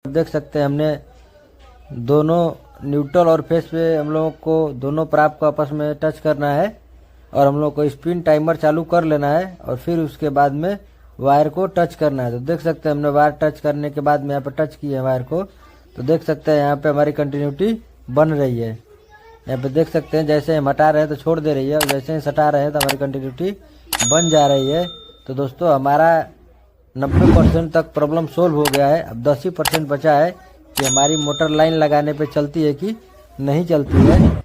देख सकते हैं हमने दोनों न्यूट्रल और फेस पे हम लोगों को दोनों प्राप को आपस में टच करना है और हम लोग को स्पिन टाइमर चालू कर लेना है और फिर उसके बाद में वायर को टच करना है। तो देख सकते हैं हमने वायर टच करने के बाद में यहाँ पे टच किए हैं वायर को, तो देख सकते हैं यहाँ पे हमारी कंटिन्यूटी बन रही है। यहाँ पे देख सकते हैं जैसे हम हटा रहे हैं तो छोड़ दे रही है और जैसे ही सटा रहे हैं तो हमारी कंटिन्यूटी बन जा रही है। तो दोस्तों हमारा 90% तक प्रॉब्लम सोल्व हो गया है। अब 10% बचा है कि हमारी मोटर लाइन लगाने पे चलती है कि नहीं चलती है।